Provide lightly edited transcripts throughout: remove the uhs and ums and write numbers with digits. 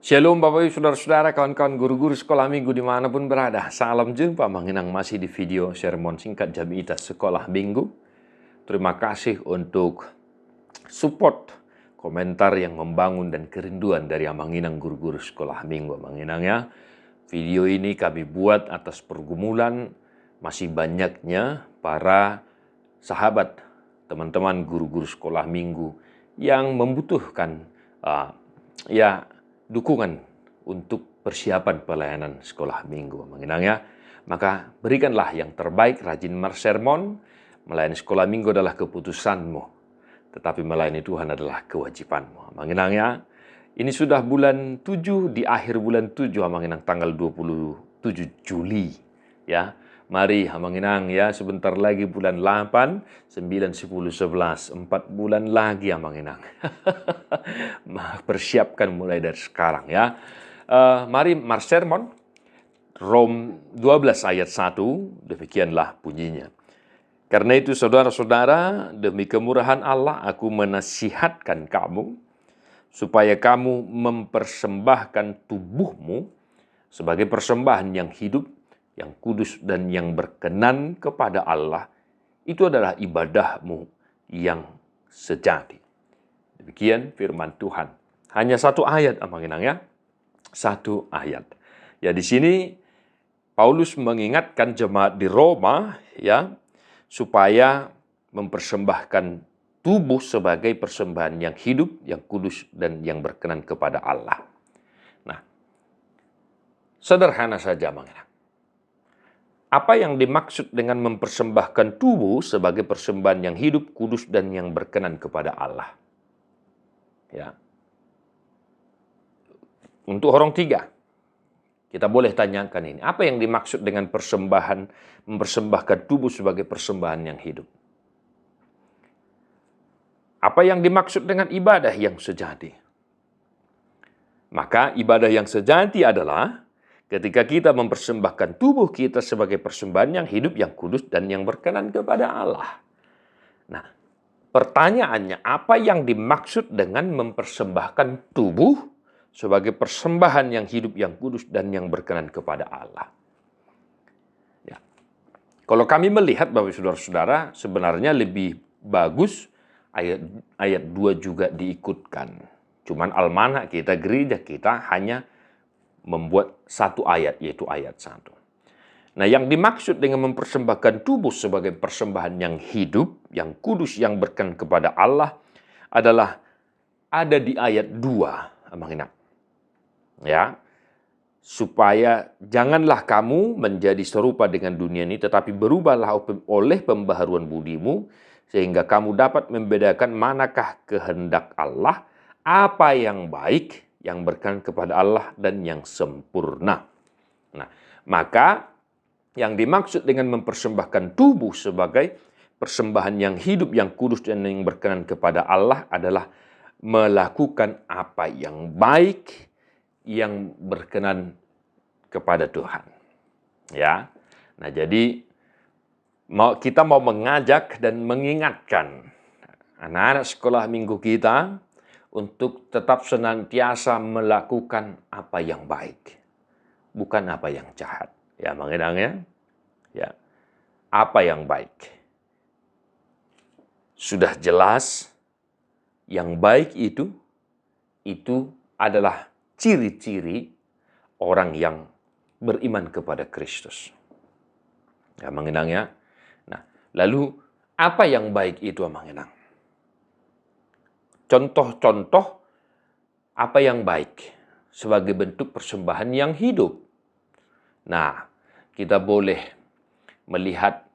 Shalom Bapak Ibu Saudara-saudara, kawan-kawan guru-guru sekolah minggu dimanapun berada. Salam jumpa mengenang masih di video sermon singkat Jamiitas Sekolah Minggu. Terima kasih untuk support, komentar yang membangun dan kerinduan dari Amanginang guru-guru sekolah minggu. Amanginang ya, video ini kami buat atas pergumulan masih banyaknya para sahabat, teman-teman guru-guru sekolah minggu yang membutuhkan dukungan untuk persiapan pelayanan sekolah minggu. Mengenangnya, maka berikanlah yang terbaik, rajin sermon. Melayani sekolah minggu adalah keputusanmu, tetapi melayani Tuhan adalah kewajibanmu. Mengenangnya, ini sudah bulan 7, di akhir bulan 7, mengenang tanggal 27 Juli. Ya, mari mengenang ya, sebentar lagi bulan 8, 9, 10, 11, 4 bulan lagi mengenang. Persiapkan mulai dari sekarang ya. Mari sermon Rom 12 ayat 1, demikianlah bunyinya. Karena itu saudara-saudara, demi kemurahan Allah aku menasihatkan kamu, supaya kamu mempersembahkan tubuhmu sebagai persembahan yang hidup, yang kudus dan yang berkenan kepada Allah. Itu adalah ibadahmu yang sejati. Demikian firman Tuhan. Hanya satu ayat, Amanginang ya. Satu ayat. Ya, di sini Paulus mengingatkan jemaat di Roma ya, supaya mempersembahkan tubuh sebagai persembahan yang hidup, yang kudus dan yang berkenan kepada Allah. Nah, sederhana saja Amanginang. Apa yang dimaksud dengan mempersembahkan tubuh sebagai persembahan yang hidup, kudus dan yang berkenan kepada Allah? Ya. Untuk orang tiga, kita boleh tanyakan ini. Apa yang dimaksud dengan mempersembahkan tubuh sebagai persembahan yang hidup? Apa yang dimaksud dengan ibadah yang sejati? Maka ibadah yang sejati adalah ketika kita mempersembahkan tubuh kita sebagai persembahan yang hidup, yang kudus dan yang berkenan kepada Allah. Nah, pertanyaannya, apa yang dimaksud dengan mempersembahkan tubuh sebagai persembahan yang hidup, yang kudus, dan yang berkenan kepada Allah? Ya. Kalau kami melihat, Bapak Saudara-saudara, sebenarnya lebih bagus ayat 2 juga diikutkan. Cuman almanak kita, gereja kita hanya membuat satu ayat, yaitu ayat 1. Nah, yang dimaksud dengan mempersembahkan tubuh sebagai persembahan yang hidup, yang kudus, yang berkenan kepada Allah adalah ada di ayat 2, Amanginang. Ya, supaya janganlah kamu menjadi serupa dengan dunia ini, tetapi berubahlah oleh pembaharuan budimu, sehingga kamu dapat membedakan manakah kehendak Allah, apa yang baik, yang berkenan kepada Allah, dan yang sempurna. Nah, maka yang dimaksud dengan mempersembahkan tubuh sebagai persembahan yang hidup, yang kudus, dan yang berkenan kepada Allah adalah melakukan apa yang baik, yang berkenan kepada Tuhan. Ya. Nah, jadi kita mau mengajak dan mengingatkan anak-anak sekolah minggu kita untuk tetap senantiasa melakukan apa yang baik, bukan apa yang jahat. Ya, mengenangnya. Ya. Apa yang baik? Sudah jelas yang baik itu adalah ciri-ciri orang yang beriman kepada Kristus. Ya, mengenangnya. Nah, lalu apa yang baik itu, mengenang? Contoh-contoh apa yang baik sebagai bentuk persembahan yang hidup. Nah, kita boleh melihat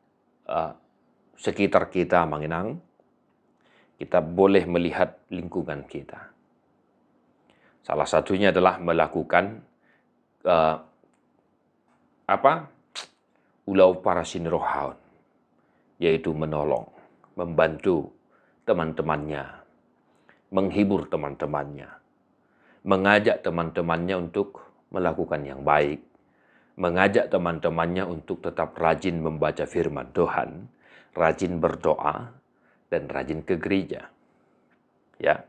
sekitar kita, mengenang. Kita boleh melihat lingkungan kita. Salah satunya adalah melakukan ulau parasin rohaun, yaitu menolong, membantu teman-temannya, menghibur teman-temannya, mengajak teman-temannya untuk melakukan yang baik, mengajak teman-temannya untuk tetap rajin membaca firman Tuhan, rajin berdoa, dan rajin ke gereja. Ya,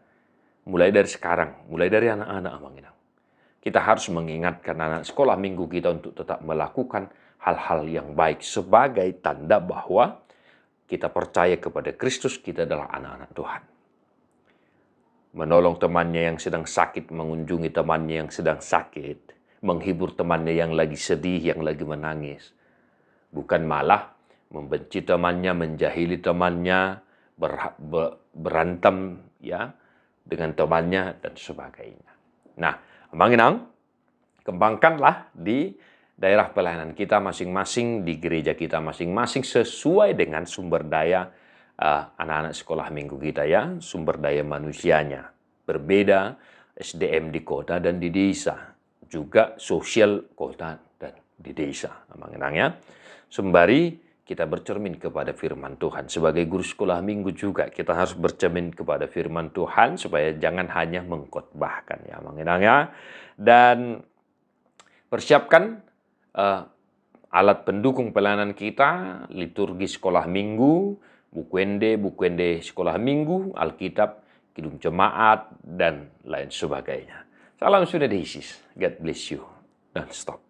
mulai dari sekarang, mulai dari anak-anak, kita harus mengingatkan anak sekolah minggu kita untuk tetap melakukan hal-hal yang baik sebagai tanda bahwa kita percaya kepada Kristus, kita adalah anak-anak Tuhan. Menolong temannya yang sedang sakit, mengunjungi temannya yang sedang sakit, menghibur temannya yang lagi sedih, yang lagi menangis. Bukan malah membenci temannya, menjahili temannya, berantem ya dengan temannya dan sebagainya. Nah, Abang Inang, kembangkanlah di daerah pelayanan kita masing-masing, di gereja kita masing-masing sesuai dengan sumber daya anak-anak sekolah minggu kita ya, sumber daya manusianya. Berbeda SDM di kota dan di desa, juga sosial kota dan di desa. Abang Inang ya. Sembari kita bercermin kepada firman Tuhan. Sebagai guru sekolah minggu juga kita harus bercermin kepada firman Tuhan supaya jangan hanya mengkhotbahkan ya, Abang Inang ya. Dan persiapkan alat pendukung pelayanan kita, liturgi sekolah minggu, buku ende sekolah minggu, Alkitab, kidung jemaat, dan lain sebagainya. Salam Sunedesis. God bless you. Dan stop.